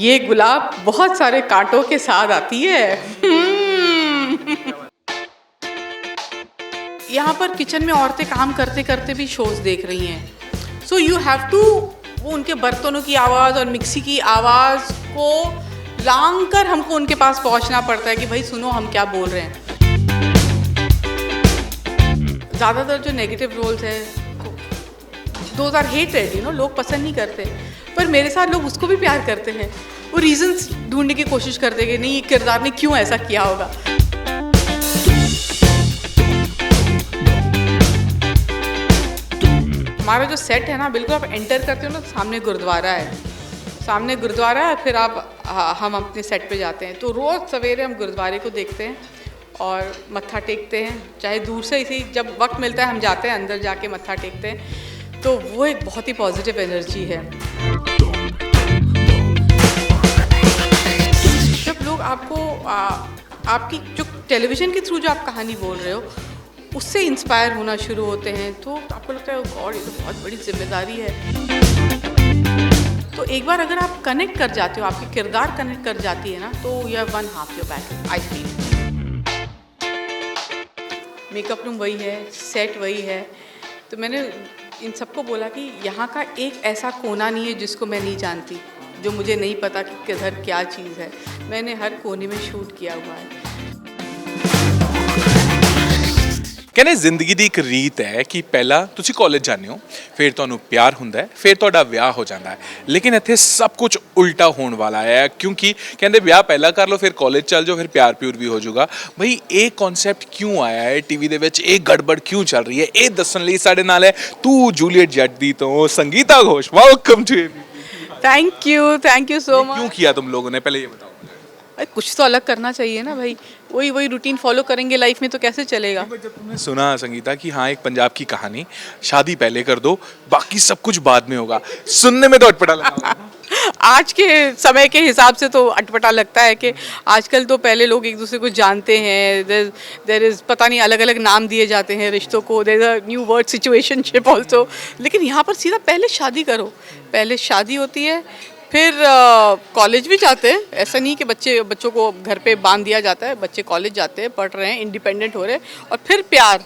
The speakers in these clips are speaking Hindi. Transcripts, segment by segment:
ये गुलाब बहुत सारे कांटों के साथ आती है। यहाँ पर किचन में औरतें काम करते करते भी शोज देख रही हैं। सो यू हैव टू, वो उनके बर्तनों की आवाज़ और मिक्सी की आवाज़ को लांग कर हमको उनके पास पहुँचना पड़ता है कि भाई सुनो हम क्या बोल रहे हैं। ज़्यादातर जो नेगेटिव रोल्स है those are hated, you know, लोग पसंद नहीं करते, पर मेरे साथ लोग उसको भी प्यार करते हैं। वो रीजंस ढूंढने की कोशिश करते हैं कि नहीं, ये किरदार ने क्यों ऐसा किया होगा। हमारा जो सेट है ना, बिल्कुल आप एंटर करते हो ना, सामने गुरुद्वारा है, सामने गुरुद्वारा है, फिर हम अपने सेट पे जाते हैं। तो रोज़ सवेरे हम गुरुद्वारे को देखते हैं और मत्था टेकते हैं, चाहे दूर से, इसी जब वक्त मिलता है हम जाते हैं, अंदर जाके मत्था टेकते हैं। तो वो एक बहुत ही पॉजिटिव एनर्जी है। जब लोग आपको आपकी जो टेलीविज़न के थ्रू जो आप कहानी बोल रहे हो उससे इंस्पायर होना शुरू होते हैं, तो आपको लगता है गॉड, ये तो बहुत बड़ी जिम्मेदारी है। तो एक बार अगर आप कनेक्ट कर जाते हो, आपकी किरदार कनेक्ट कर जाती है ना, तो you have one half your battle, I feel. Makeup room वही है, सेट वही है। तो मैंने इन सबको बोला कि यहाँ का एक ऐसा कोना नहीं है जिसको मैं नहीं जानती, जो मुझे नहीं पता कि किधर क्या चीज़ है। मैंने हर कोने में शूट किया हुआ है। ਕਹਿੰਦੇ ਜ਼ਿੰਦਗੀ ਦੀ ਇੱਕ ਰੀਤ ਹੈ ਕਿ ਪਹਿਲਾਂ ਤੁਸੀਂ ਕਾਲਜ ਜਾਂਦੇ ਹੋ, ਫਿਰ ਤੁਹਾਨੂੰ ਪਿਆਰ ਹੁੰਦਾ ਹੈ, ਫਿਰ ਤੁਹਾਡਾ ਵਿਆਹ ਹੋ ਜਾਂਦਾ ਹੈ। ਲੇਕਿਨ ਇੱਥੇ ਸਭ ਕੁਝ ਉਲਟਾ ਹੋਣ ਵਾਲਾ ਹੈ, ਕਿਉਂਕਿ ਕਹਿੰਦੇ ਵਿਆਹ ਪਹਿਲਾਂ ਕਰ ਲਓ, ਫਿਰ ਕਾਲਜ ਚੱਲ ਜਾਓ, ਫਿਰ ਪਿਆਰ ਪਿਉਰ ਵੀ ਹੋ ਜਾਊਗਾ। ਬਈ ਇਹ ਕਨਸੈਪਟ ਕਿਉਂ ਆਇਆ ਹੈ ਟੀਵੀ ਦੇ ਵਿੱਚ, ਇਹ ਗੜਬੜ ਕਿਉਂ ਚੱਲ ਰਹੀ ਹੈ, ਇਹ ਦੱਸਣ ਲਈ ਸਾਡੇ ਨਾਲ ਹੈ ਤੂੰ ਜੂਲੀਅਟ ਜੱਟ ਦੀ ਤੋਂ Sangeeta Ghosh. Welcome to thank you so much. क्यों किया तुम लोगों ने, पहले ये बताओ। कुछ तो अलग करना चाहिए ना भाई, वही रूटीन फॉलो करेंगे लाइफ में तो कैसे चलेगा। जब तुमने सुना संगीता कि हाँ एक पंजाब की कहानी, शादी पहले कर दो बाकी सब कुछ बाद में होगा, सुनने में तो अटपटा लगा। आज के समय के हिसाब से तो अटपटा लगता है कि आजकल तो पहले लोग एक दूसरे को जानते हैं, देयर इज़ पता नहीं अलग अलग नाम दिए जाते हैं रिश्तों को, there is a new word situationship also. लेकिन यहाँ पर सीधा पहले शादी करो, पहले शादी होती है, फिर कॉलेज भी जाते हैं। ऐसा नहीं कि बच्चों को घर पे बांध दिया जाता है, बच्चे कॉलेज जाते हैं, पढ़ रहे हैं, इंडिपेंडेंट हो रहे हैं, और फिर प्यार।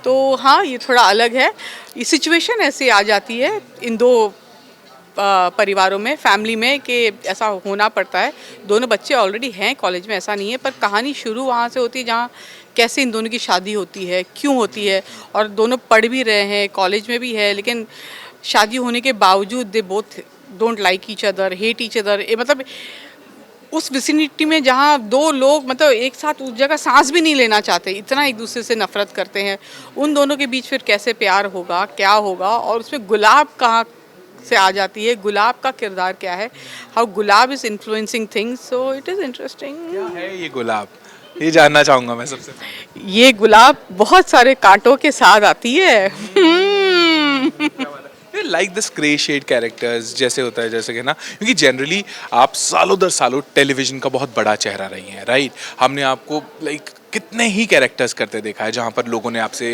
तो हाँ, ये थोड़ा अलग है, ये सिचुएशन ऐसी आ जाती है इन दो परिवारों में, फैमिली में, कि ऐसा होना पड़ता है। दोनों बच्चे ऑलरेडी हैं कॉलेज में, ऐसा नहीं है, पर कहानी शुरू वहाँ से होती है जहाँ कैसे इन दोनों की शादी होती है, क्यों होती है, और दोनों पढ़ भी रहे हैं, कॉलेज में भी है, लेकिन शादी होने के बावजूद they both don't like each other, hate each other. मतलब उस विसिनिटी में जहाँ दो लोग मतलब एक साथ उस जगह सांस भी नहीं लेना चाहते, इतना एक दूसरे से नफरत करते हैं, उन दोनों के बीच फिर कैसे प्यार होगा, क्या होगा, और उसमें गुलाब कहाँ से आ जाती है, गुलाब का किरदार क्या है, how gulab is influencing things. So it is interesting. क्या है ये गुलाब, ये जानना चाहूँगा मैं सबसे पहले। ये गुलाब बहुत सारे कांटों के साथ आती है। Like this grey shade characters जैसे होता है, जैसे कि ना, क्योंकि जनरली आप सालों दर सालों टेलीविज़न का बहुत बड़ा चेहरा रही हैं, राइट। हमने आपको लाइक कितने ही कैरेक्टर्स करते देखा है जहाँ पर लोगों ने आपसे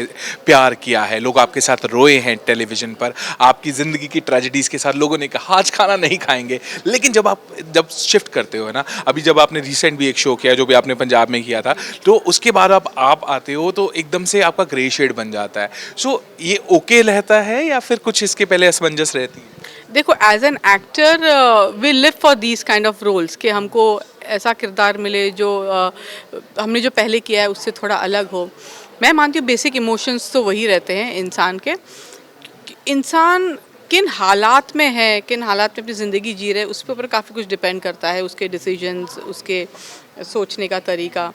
प्यार किया है, लोग आपके साथ रोए हैं टेलीविज़न पर, आपकी ज़िंदगी की ट्रेजेडीज़ के साथ लोगों ने कहा आज खाना नहीं खाएंगे। लेकिन जब शिफ्ट करते हो ना, अभी जब आपने रिसेंट भी एक शो किया जो भी आपने पंजाब में किया था, तो उसके बाद आप आते हो तो एकदम से आपका ग्रे शेड बन जाता है। सो ये ओके रहता है या फिर कुछ इसके पहले असमंजस रहती है? देखो, as an actor we live for these kind of roles, कि हमको ऐसा किरदार मिले जो हमने जो पहले किया है उससे थोड़ा अलग हो। मैं मानती हूँ बेसिक इमोशंस तो वही रहते हैं इंसान के, इंसान किन हालात में है, किन हालात में अपनी ज़िंदगी जी रहे, उस पर ऊपर काफ़ी कुछ डिपेंड करता है, उसके डिसीजंस, उसके सोचने का तरीका।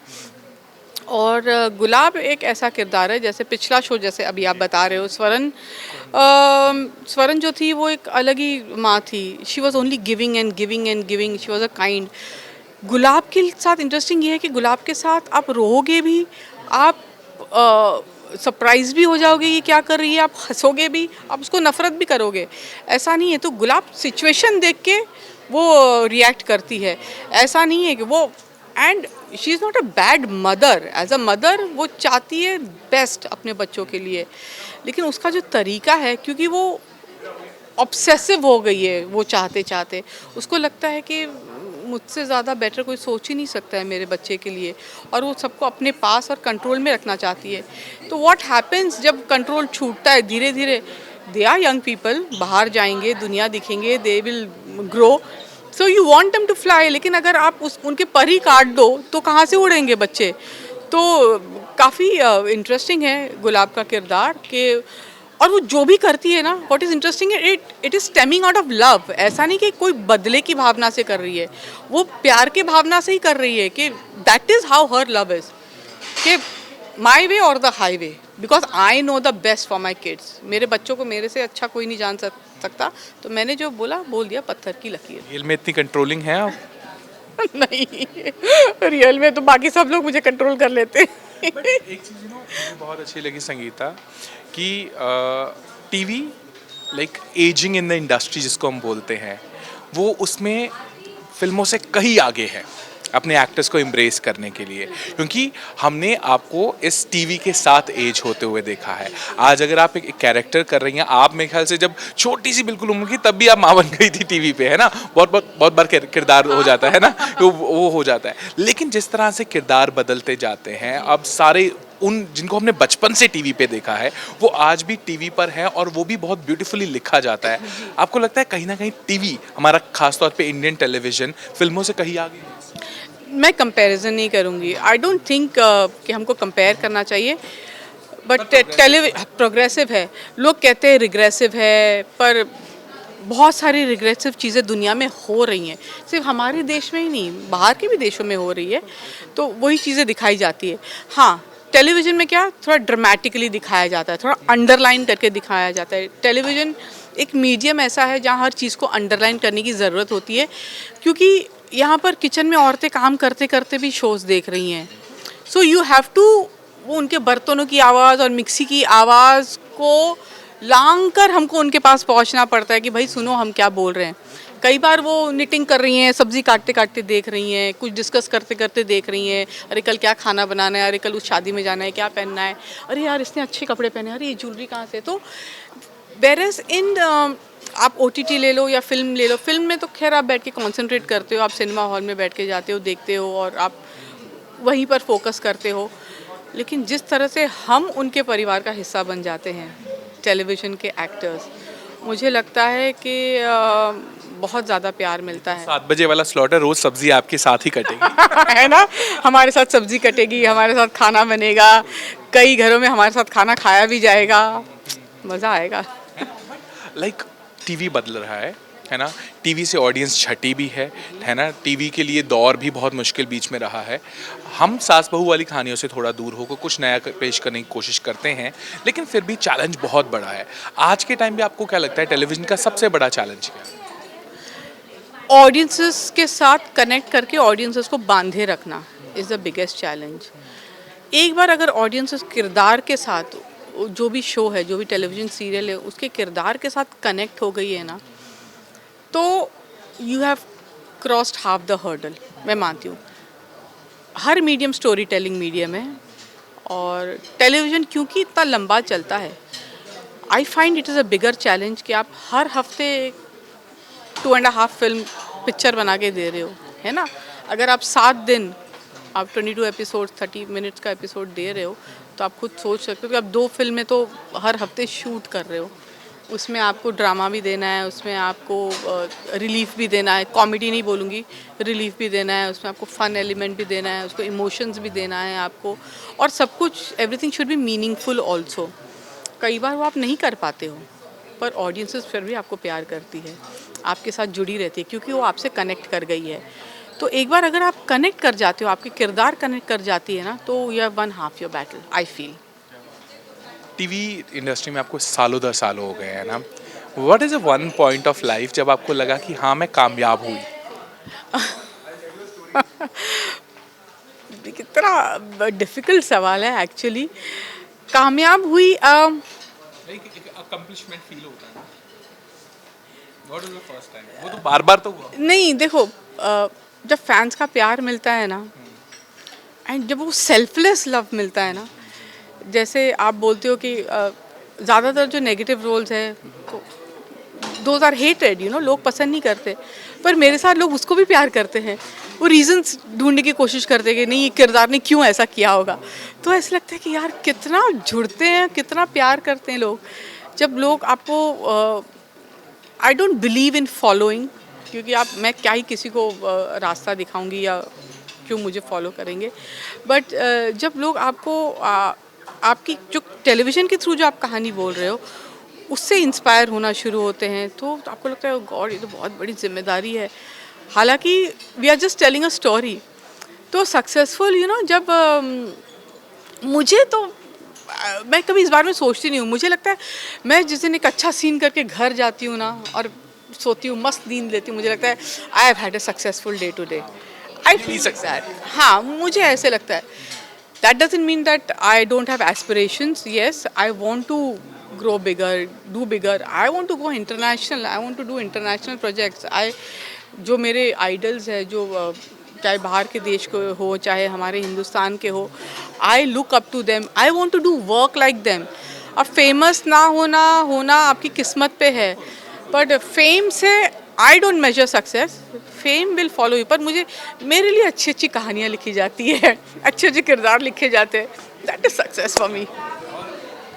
और गुलाब एक ऐसा किरदार है, जैसे पिछला शो जैसे अभी आप बता रहे हो, स्वरन जो थी वो एक अलग ही माँ थी, she was only giving and giving and giving, she was a kind. गुलाब के साथ इंटरेस्टिंग ये है कि गुलाब के साथ आप रोओगे भी, आप सरप्राइज़ भी हो जाओगे ये क्या कर रही है, आप हंसोगे भी, आप उसको नफ़रत भी करोगे, ऐसा नहीं है। तो गुलाब सिचुएशन देख के वो रिएक्ट करती है, ऐसा नहीं है कि वो, and she is not a bad mother, as a mother वो चाहती है बेस्ट अपने बच्चों के लिए, लेकिन उसका जो तरीका है, क्योंकि वो ऑब्सेसिव हो गई है, वो चाहते चाहते उसको लगता है कि मुझसे ज़्यादा बेटर कोई सोच ही नहीं सकता है मेरे बच्चे के लिए, और वो सबको अपने पास और कंट्रोल में रखना चाहती है। तो व्हाट हैपेंस जब कंट्रोल छूटता है धीरे धीरे, दे आर यंग पीपल, बाहर जाएंगे, दुनिया दिखेंगे, they will grow, so you want them to fly, लेकिन अगर आप उनके पर ही काट दो तो कहाँ से उड़ेंगे बच्चे। तो काफ़ी इंटरेस्टिंग है गुलाब का किरदार के, और वो जो भी करती है ना, व्हाट इज़ इंटरेस्टिंग है, it is stemming out of love. ऐसा नहीं कि कोई बदले की भावना से कर रही है, वो प्यार के भावना से ही कर रही है, कि that is how her love is, कि माई वे और the high way, because I know the best for my kids. मेरे बच्चों को मेरे से अच्छा कोई नहीं जान सकता, तो मैंने जो बोला बोल दिया, पत्थर की लकीर। रियल में इतनी कंट्रोलिंग है आप? नहीं, रियल में तो बाकी सब लोग मुझे कंट्रोल कर लेते हैं। एक चीज़ मुझे बहुत अच्छी लगी संगीता, कि TV like ageing in the industry जिसको हम बोलते हैं, वो उसमें फिल्मों से कहीं आगे है अपने एक्टर्स को एम्ब्रेस करने के लिए, क्योंकि हमने आपको इस टीवी के साथ एज होते हुए देखा है। आज अगर आप एक कैरेक्टर कर रही हैं, आप मेरे ख्याल से जब छोटी सी बिल्कुल उम्र की तब भी आप माँ बन गई थी टीवी पे, है ना, बहुत बार किरदार हो जाता है ना, वो हो जाता है। लेकिन जिस तरह से किरदार बदलते जाते हैं, अब सारे उन जिनको हमने बचपन से टीवी पे देखा है वो आज भी टीवी पर है, और वो भी बहुत ब्यूटीफुली लिखा जाता है। आपको लगता है कहीं ना कहीं टीवी हमारा, खासतौर पे इंडियन टेलीविजन, फिल्मों से कहीं आगे है? मैं कंपैरिजन नहीं करूँगी, आई डोंट थिंक कि हमको कंपेयर करना चाहिए, बट प्रोग्रेसिव है। लोग कहते हैं रिग्रेसिव है, पर बहुत सारी रिग्रेसिव चीज़ें दुनिया में हो रही हैं, सिर्फ हमारे देश में ही नहीं, बाहर के भी देशों में हो रही है, तो वही चीज़ें दिखाई जाती है। हाँ, टेलीविज़न में क्या थोड़ा ड्रामेटिकली दिखाया जाता है, थोड़ा अंडरलाइन करके दिखाया जाता है। टेलीविज़न एक मीडियम ऐसा है जहाँ हर चीज़ को अंडरलाइन करने की ज़रूरत होती है, क्योंकि यहाँ पर किचन में औरतें काम करते करते भी शोज़ देख रही हैं, सो यू हैव टू, वो उनके बर्तनों की आवाज़ और मिक्सी की आवाज़ को लांग कर हमको उनके पास पहुँचना पड़ता है कि भाई सुनो हम क्या बोल रहे हैं। कई बार वो निटिंग कर रही हैं, सब्जी काटते काटते देख रही हैं, कुछ डिस्कस करते करते देख रही हैं, अरे कल क्या खाना बनाना है, अरे कल उस शादी में जाना है, क्या पहनना है, अरे यार इसने अच्छे कपड़े पहने, अरे ये ज्वेलरी कहाँ से। तो वेरएज़ इन आप OTT ले लो या फिल्म ले लो, फिल्म में तो खैर आप बैठ के कॉन्सेंट्रेट करते हो, आप सिनेमा हॉल में बैठ के जाते हो, देखते हो और आप वहीं पर फोकस करते हो। लेकिन जिस तरह से हम उनके परिवार का हिस्सा बन जाते हैं टेलीविज़न के एक्टर्स, मुझे लगता है कि बहुत ज़्यादा प्यार मिलता है। 7 बजे वाला स्लॉट है, रोज सब्जी आपके साथ ही कटेगी। है ना, हमारे साथ सब्जी कटेगी, हमारे साथ खाना बनेगा, कई घरों में हमारे साथ खाना खाया भी जाएगा, मज़ा आएगा। लाइक टीवी बदल रहा है ना, टीवी से ऑडियंस छटी भी है ना, टीवी के लिए दौर भी बहुत मुश्किल बीच में रहा है। हम सास बहू वाली कहानियों से थोड़ा दूर होकर कुछ नया पेश करने की कोशिश करते हैं, लेकिन फिर भी चैलेंज बहुत बड़ा है। आज के टाइम पे आपको क्या लगता है टेलीविज़न का सबसे बड़ा चैलेंज क्या है? ऑडियंसेस के साथ कनेक्ट करके ऑडियंसेस को बांधे रखना इज़ द बिगेस्ट चैलेंज। एक बार अगर ऑडियंसेस किरदार के साथ, जो भी शो है, जो भी टेलीविज़न सीरियल है, उसके किरदार के साथ कनेक्ट हो गई है ना, तो you have crossed half the hurdle. मैं मानती हूँ हर मीडियम स्टोरी टेलिंग मीडियम है, और टेलीविज़न क्योंकि इतना लंबा चलता है, I find it is a bigger challenge कि आप हर हफ्ते 2.5 फिल्म पिक्चर बना के दे रहे हो, है ना। अगर आप 7 दिन आप 22 एपिसोड 30 मिनट्स का एपिसोड दे रहे हो, तो आप खुद सोच सकते हो कि आप 2 फिल्में तो हर हफ्ते शूट कर रहे हो, उसमें आपको ड्रामा भी देना है, उसमें आपको रिलीफ भी देना है, कॉमेडी नहीं बोलूँगी, रिलीफ भी देना है, उसमें आपको फ़न एलिमेंट भी देना है, उसको इमोशंस भी देना है आपको, और सब कुछ, everything should be meaningful also. कई बार वो आप नहीं कर पाते हो, पर ऑडियंसेस फिर भी आपको प्यार करती है, आपके साथ जुड़ी रहती है, क्योंकि वो आपसे कनेक्ट कर गई है। तो एक बार अगर आप कनेक्ट कर जाते हो, आपके किरदार कनेक्ट कर जाती है ना, तो you have one half your battle, I feel. TV industry में आपको सालों दर सालों हो गए हैं ना, what is a one point of life जब आपको लगा कि हाँ मैं कामयाब हुई? कितना डिफ़िकल्ट सवाल है एक्चुअली। कामयाब हुई, अकम्प्लिशमेंट फील होता है ना, what is the first time? वो तो बार-बार तो हुआ। नहीं, देखो, जब फैंस का प्यार मिलता है ना, एंड जब वो सेल्फलेस लव मिलता है ना, जैसे आप बोलते हो कि ज़्यादातर जो नेगेटिव रोल्स है, दोज आर हेटेड, लोग पसंद नहीं करते। पर मेरे साथ लोग उसको भी प्यार करते हैं, वो रीजंस ढूंढने की कोशिश करते हैं कि नहीं ये किरदार ने क्यों ऐसा किया होगा। तो ऐसा लगता है कि यार कितना जुड़ते हैं, कितना प्यार करते हैं लोग। जब लोग आपको I don't believe in following, क्योंकि आप मैं क्या ही किसी को रास्ता दिखाऊंगी या क्यों मुझे फॉलो करेंगे। बट जब लोग आपको आपकी जो टेलीविज़न के थ्रू जो आप कहानी बोल रहे हो उससे इंस्पायर होना शुरू होते हैं, तो आपको लगता है गॉड ये तो बहुत बड़ी जिम्मेदारी है। हालांकि we are just telling a story. तो सक्सेसफुल जब मुझे तो मैं कभी इस बारे में सोचती नहीं हूँ। मुझे लगता है मैं जिस दिन एक अच्छा सीन करके घर जाती हूँ ना और सोती हूँ, मस्त नींद लेती हूँ, मुझे लगता है I have had a successful day today. I feel that, हाँ मुझे ऐसे लगता है। That doesn't mean that I don't have aspirations. Yes, I want to grow bigger, do bigger. I want to go international. I want to do international projects. जो मेरे आइडल्स है, जो चाहे बाहर के देश को हो चाहे हमारे हिंदुस्तान के हो, I look up to them, I want to do work like them. अब फेमस ना होना आपकी किस्मत पे है, बट फेम से I don't measure success, fame will follow you. पर मेरे लिए अच्छी अच्छी कहानियाँ लिखी जाती है, अच्छे अच्छे किरदार लिखे जाते हैं, that is success for me.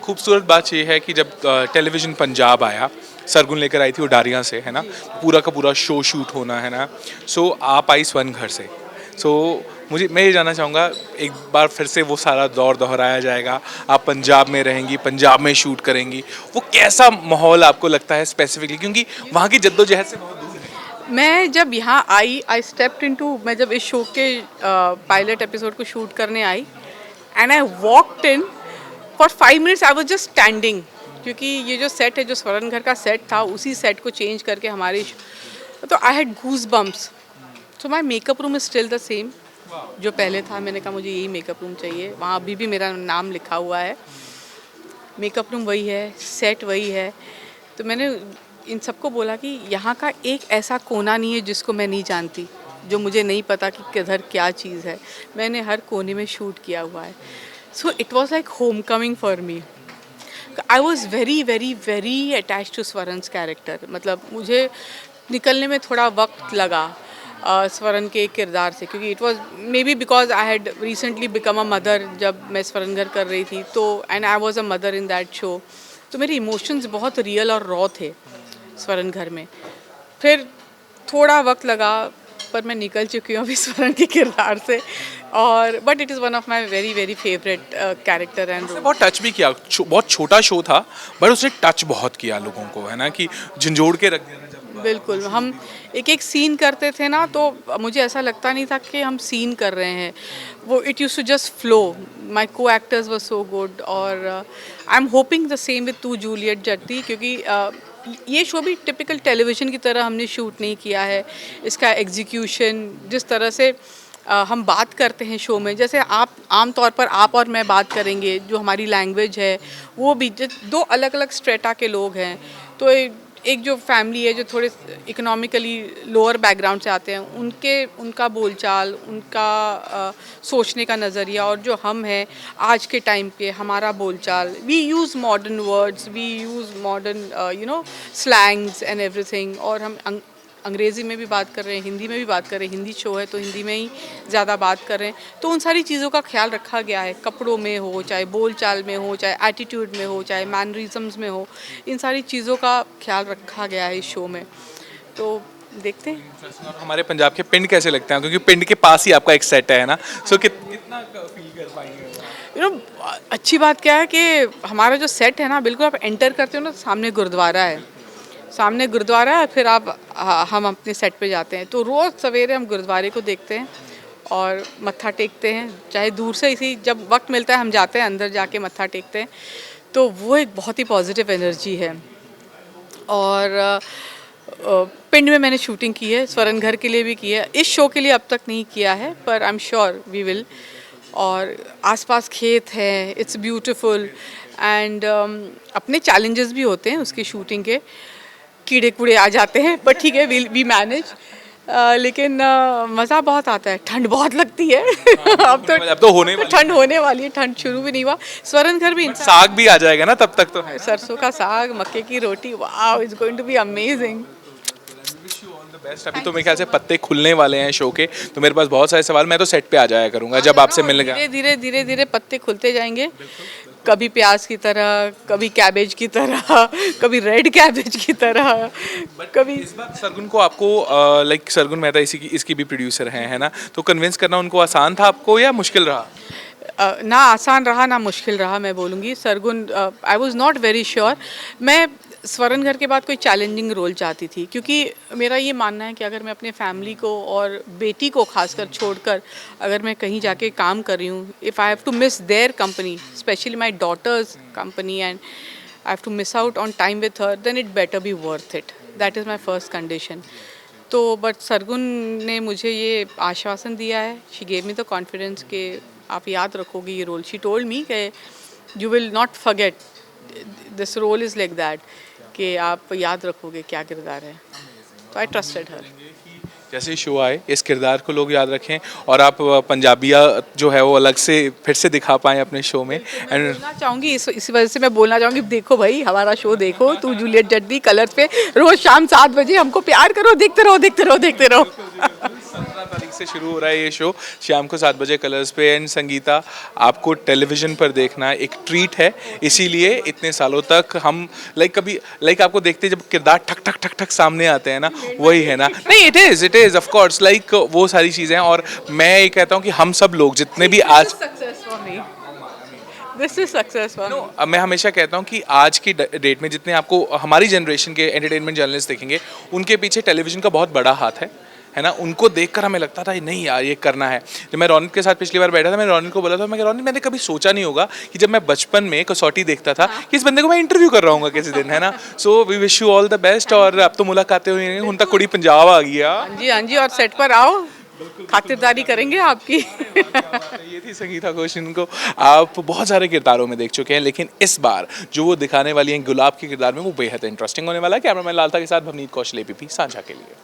खूबसूरत बात यह है कि जब टेलीविज़न पंजाब आया, सरगुन लेकर आई थी वो डारियाँ से, है ना, पूरा का पूरा शो शूट होना, है ना। सो आप आई स्वर्ण घर से। सो मैं ये जानना चाहूँगा, एक बार फिर से वो सारा दौर दोहराया जाएगा, आप पंजाब में रहेंगी, पंजाब में शूट करेंगी, वो कैसा माहौल आपको लगता है स्पेसिफिकली, क्योंकि वहाँ की जद्दोजहद से बहुत दूर है। मैं जब यहाँ आई स्टेप्ड इनटू, मैं जब इस शो के पायलट एपिसोड को शूट करने आई and I walked in for 5 minutes, I was just standing, क्योंकि ये जो सेट है, जो स्वर्ण घर का सेट था, उसी सेट को चेंज करके हमारे तो I had goose bumps. So my makeup room is still the same जो पहले था। मैंने कहा मुझे यही मेकअप रूम चाहिए, वहाँ अभी भी मेरा नाम लिखा हुआ है। मेकअप रूम वही है, सेट वही है। तो मैंने इन सबको बोला कि यहाँ का एक ऐसा कोना नहीं है जिसको मैं नहीं जानती, जो मुझे नहीं पता कि किधर क्या चीज़ है। मैंने हर कोने में शूट किया हुआ है। So it was like homecoming for me. I was very very very attached to Swaran's character. मतलब मुझे निकलने में थोड़ा वक्त लगा स्वरण के किरदार से, क्योंकि it was may be because I had recently become a mother जब मैं स्वरण घर कर रही थी, तो and I was a mother in that show. तो मेरे इमोशंस बहुत रियल और रॉ थे स्वरण घर में। फिर थोड़ा वक्त लगा, पर मैं निकल चुकी हूँ अभी स्वरण के किरदार से। और but it is one of my very very favourite character and बहुत टच भी किया, बहुत छोटा शो था बट उसने टच बहुत किया लोगों को, है ना, कि झंझोड़ के रख दिया जब। बिल्कुल, हम एक एक सीन करते थे ना, तो मुझे ऐसा लगता नहीं था कि हम सीन कर रहे हैं, वो it use to just flow. My को एक्टर्स वर सो गुड, और I am hoping the same with Tu Juliet Jatti, क्योंकि ये शो भी टिपिकल टेलीविज़न की तरह हमने शूट नहीं किया है। इसका एग्जीक्यूशन, जिस तरह से हम बात करते हैं शो में, जैसे आप आम तौर पर आप और मैं बात करेंगे, जो हमारी लैंग्वेज है वो भी, दो अलग अलग स्ट्रेटा के लोग हैं, तो एक जो फैमिली है जो थोड़े इकोनॉमिकली लोअर बैकग्राउंड से आते हैं, उनका बोलचाल, उनका सोचने का नज़रिया, और जो हम हैं आज के टाइम पे हमारा बोलचाल, we use modern words, we use modern slangs and everything. और हम अंग्रेज़ी में भी बात कर रहे हैं, हिंदी में भी बात कर रहे हैं, हिंदी शो है तो हिंदी में ही ज़्यादा बात कर रहे हैं। तो उन सारी चीज़ों का ख्याल रखा गया है, कपड़ों में हो, चाहे बोल चाल में हो, चाहे एटीट्यूड में हो, चाहे मैनरिज्म्स में हो, इन सारी चीज़ों का ख्याल रखा गया है इस शो में। तो देखते हैं। हमारे पंजाब के पिंड कैसे लगते हैं, क्योंकि पिंड के पास ही आपका एक सेट है ना, सो कितना फील कर पाएंगे? अच्छी बात क्या है कि हमारा जो सेट है ना, बिल्कुल आप एंटर करते हो ना, सामने गुरुद्वारा है, फिर हम अपने सेट पे जाते हैं, तो रोज़ सवेरे हम गुरुद्वारे को देखते हैं और मत्था टेकते हैं, चाहे दूर से, इसी जब वक्त मिलता है हम जाते हैं अंदर, जाके मत्था टेकते हैं। तो वो एक बहुत ही पॉजिटिव एनर्जी है। और पिंड में मैंने शूटिंग की है, स्वर्ण घर के लिए भी की है, इस शो के लिए अब तक नहीं किया है, पर I am sure we will. और आसपास खेत है, इट्स ब्यूटीफुल, एंड अपने चैलेंजेस भी होते हैं उसकी शूटिंग के, कीड़े कूड़े आ जाते हैं, पर ठीक है, वी मैनेज। लेकिन मज़ा बहुत आता है। ठंड बहुत लगती है अब तो होने वाली ठंड होने वाली है, ठंड शुरू भी नहीं हुआ। स्वर्ण घर भी साग भी आ जाएगा ना तब तक तो। सरसों का साग, मक्के की रोटी, wow, it's going to be amazing. Best. अभी तो मेरे ख्याल से पत्ते खुलने वाले हैं शो के, तो मेरे पास बहुत सारे सवाल, मैं तो सेट पे आ जाया करूंगा जब आपसे मिलने का। धीरे धीरे पत्ते खुलते जाएंगे, कभी प्याज की तरह, कभी कैबेज की तरह, कभी रेड कैबेज की तरह, कभी। इस बार सरगुन को आपको लाइक सरगुन मेहता इसकी भी प्रोड्यूसर हैं, है ना, तो कन्विंस करना उनको आसान था आपको या मुश्किल रहा? ना आसान रहा ना मुश्किल रहा, मैं बोलूँगी। Sargun, I was not very sure. मैं स्वरण घर के बाद कोई चैलेंजिंग रोल चाहती थी, क्योंकि मेरा ये मानना है कि अगर मैं अपने फैमिली को और बेटी को खासकर छोड़कर अगर मैं कहीं जाके काम कर रही हूँ, if I have to miss their company, specially my daughter's company, and I have to miss out on time with her, then it better be worth it. That is my first condition. तो बट सरगुन ने मुझे ये आश्वासन दिया है, she gave me the confidence कि आप याद रखोगे ये रोल। शी टोल्ड मी कि you will not forget, this role is like that, कि आप याद रखोगे क्या किरदार है। तो आई ट्रस्टेड हर। जैसे शो आए इस किरदार को लोग याद रखें और आप पंजाबिया जो है वो अलग से फिर से दिखा पाएँ अपने शो में। एंड बोलना चाहूँगी, इसी वजह से मैं बोलना चाहूँगी, देखो भाई हमारा शो देखो, तू जूलियट जड्डी कलर्स पे रोज शाम 7 बजे हमको प्यार करो, देखते रहो देखते रहो देखते रहो। 17 तारीख से शुरू हो रहा है ये शो, शाम को 7 बजे कलर्स पे। एंड संगीता, आपको टेलीविजन पर देखना एक ट्रीट है, इसीलिए इतने सालों तक हम कभी आपको देखते जब किरदार ठक ठक ठक ठक सामने आते हैं ना, वही है ना। नहीं, इट इज ऑफ कोर्स वो सारी चीज़ें। और मैं ये कहता हूँ कि हम सब लोग जितने भी आज, this is success for me. मैं हमेशा कहता हूँ कि आज की डेट में जितने आपको हमारी जनरेशन के एंटरटेनमेंट जर्नलिस्ट देखेंगे, उनके पीछे टेलीविजन का बहुत बड़ा हाथ है ना। उनको देखकर हमें लगता था नहीं यार ये करना है। जब मैं रौनित के साथ पिछली बार बैठा था, मैंने रौनित को बोला था, मैं रौनित, मैंने कभी सोचा नहीं होगा कि जब मैं बचपन में कसौटी देखता था कि इस बंदे को मैं इंटरव्यू कर रहा हूँ किसी दिन, है ना। So we wish you all the best. और अब तो मुलाकातें हुई हैं, उन तक कुड़ी पंजाब आ गया। हाँ जी, और सेट पर आओ, खातिरदारी करेंगे आपकी। ये थी संगीता कौशिक को आप बहुत सारे किरदारों में देख चुके हैं, लेकिन इस बार जो वो दिखाने वाली हैं गुलाब के किरदार में, वो बेहद इंटरेस्टिंग होने वाला है। कैमरामैन लालता के साथ भवनीत कौशल, APP साझा के लिए।